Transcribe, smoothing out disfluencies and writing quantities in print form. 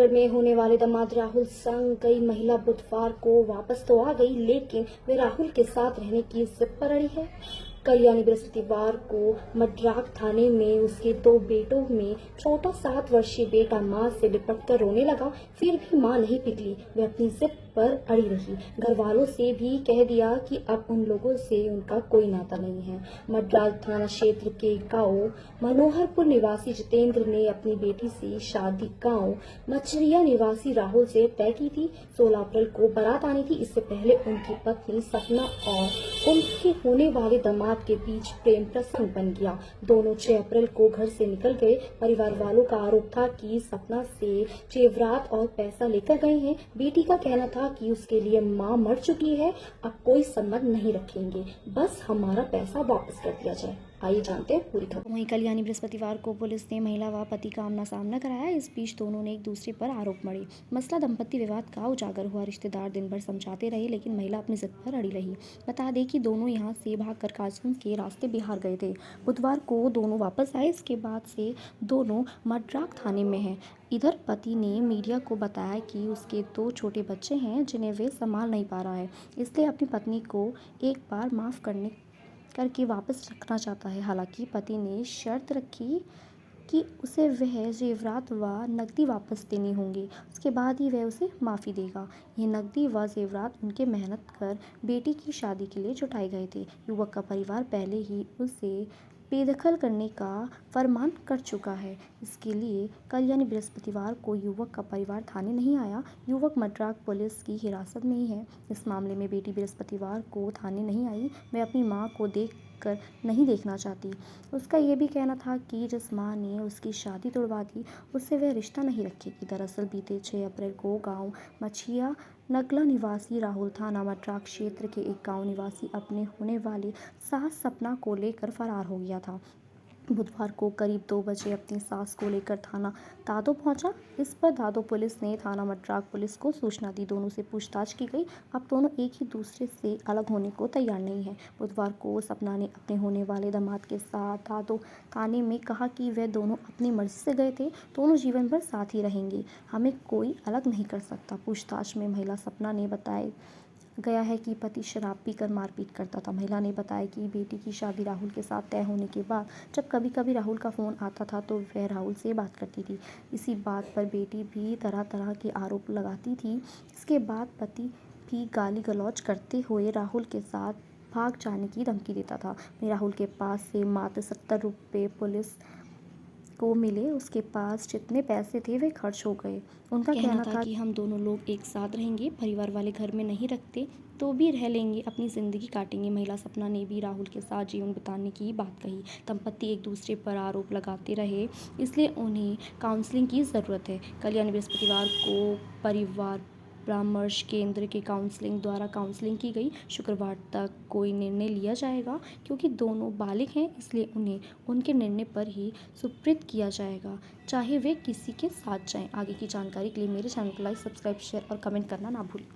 छत्तीसगढ़ में होने वाले दामाद राहुल संग कई महिला बुधवार को वापस तो आ गई, लेकिन वे राहुल के साथ रहने की जिद पर अड़ी है। कल यानी बृहस्पतिवार को मड्राक थाने में उसके 2 बेटों में छोटा 7 वर्षीय बेटा मां से लिपट कर रोने लगा। फिर भी मां नहीं पिघली, वे अपनी जिद पर अड़ी रही। घर वालों से भी कह दिया कि अब उन लोगों से उनका कोई नाता नहीं है। मड्राक थाना क्षेत्र के गांव मनोहरपुर निवासी जितेंद्र ने अपनी बेटी से शादी गांव मछरिया निवासी राहुल से तय की थी। 16 अप्रैल को बारात आनी थी। इससे पहले उनकी पत्नी सपना और उनके होने वाले दामाद के बीच प्रेम प्रसंग बन गया। दोनों 6 अप्रैल को घर से निकल गए। परिवार वालों का आरोप था कि सपना से जेवरात और पैसा लेकर गए हैं। बेटी का कहना था कि उसके लिए मां मर चुकी है, अब कोई संबंध नहीं रखेंगे, बस हमारा पैसा वापस कर दिया जाए। आइए जानते हैं पूरी खबर। वहीं कल यानी बृहस्पतिवार को पुलिस ने महिला व पति का आमना सामना कराया। इस बीच दोनों ने एक दूसरे पर आरोप मढ़े। मसला दंपत्ति विवाद का उजागर हुआ। रिश्तेदार दिन भर समझाते रहे, लेकिन महिला अपनी जिद पर अड़ी रही। बता दें कि दोनों यहां से भागकर कासगंज के रास्ते बिहार गए थे। बुधवार को दोनों वापस आए। इसके बाद से दोनों मड्राक थाने में हैं। इधर पति ने मीडिया को बताया कि उसके 2 छोटे बच्चे हैं जिन्हें वे संभाल नहीं पा रहा है, इसलिए अपनी पत्नी को एक बार माफ़ करके वापस रखना चाहता है। हालांकि पति ने शर्त रखी कि उसे वह जेवरात व नकदी वापस देनी होंगी, उसके बाद ही वह उसे माफ़ी देगा। ये नकदी व जेवरात उनके मेहनत कर बेटी की शादी के लिए जुटाए गए थे। युवक का परिवार पहले ही उसे बेदखल करने का फरमान कर चुका है। इसके लिए कल यानी बृहस्पतिवार को युवक का परिवार थाने नहीं आया। युवक मड्राक पुलिस की हिरासत में ही है। इस मामले में बेटी बृहस्पतिवार को थाने नहीं आई। मैं अपनी मां को नहीं देखना चाहती। उसका ये भी कहना था कि जिस मां ने उसकी शादी तोड़वा दी, उससे वह रिश्ता नहीं रखेगी। दरअसल बीते 6 अप्रैल को गांव मछिया नगला निवासी राहुल थाना मड्राक क्षेत्र के एक गांव निवासी अपने होने वाली सास सपना को लेकर फरार हो गया था। बुधवार को करीब 2 बजे अपनी सास को लेकर थाना दादो पहुंचा। इस पर दादो पुलिस ने थाना मड्राक पुलिस को सूचना दी। दोनों से पूछताछ की गई। अब दोनों एक ही दूसरे से अलग होने को तैयार नहीं है। बुधवार को सपना ने अपने होने वाले दामाद के साथ दादो थाने में कहा कि वे दोनों अपनी मर्जी से गए थे, दोनों जीवन भर साथ ही रहेंगे, हमें कोई अलग नहीं कर सकता। पूछताछ में महिला सपना ने बताया गया है कि पति शराब पीकर मारपीट करता था। महिला ने बताया कि बेटी की शादी राहुल के साथ तय होने के बाद जब कभी कभी राहुल का फ़ोन आता था तो वह राहुल से बात करती थी। इसी बात पर बेटी भी तरह तरह के आरोप लगाती थी। इसके बाद पति भी गाली गलौज करते हुए राहुल के साथ भाग जाने की धमकी देता था। राहुल के पास से मात्र 70 रुपये पुलिस को मिले। उसके पास जितने पैसे थे वे खर्च हो गए। उनका कहना था कि हम दोनों लोग एक साथ रहेंगे, परिवार वाले घर में नहीं रखते तो भी रह लेंगे, अपनी ज़िंदगी काटेंगे। महिला सपना ने भी राहुल के साथ जीवन बिताने की बात कही। दंपत्ति एक दूसरे पर आरोप लगाते रहे, इसलिए उन्हें काउंसलिंग की ज़रूरत है। कल यानी बृहस्पतिवार को परिवार परामर्श केंद्र के काउंसलिंग द्वारा काउंसलिंग की गई। शुक्रवार तक कोई निर्णय लिया जाएगा। क्योंकि दोनों बालिग हैं, इसलिए उन्हें उनके निर्णय पर ही सुप्रीत किया जाएगा, चाहे वे किसी के साथ जाएं। आगे की जानकारी के लिए मेरे चैनल को लाइक, सब्सक्राइब, शेयर और कमेंट करना ना भूलें।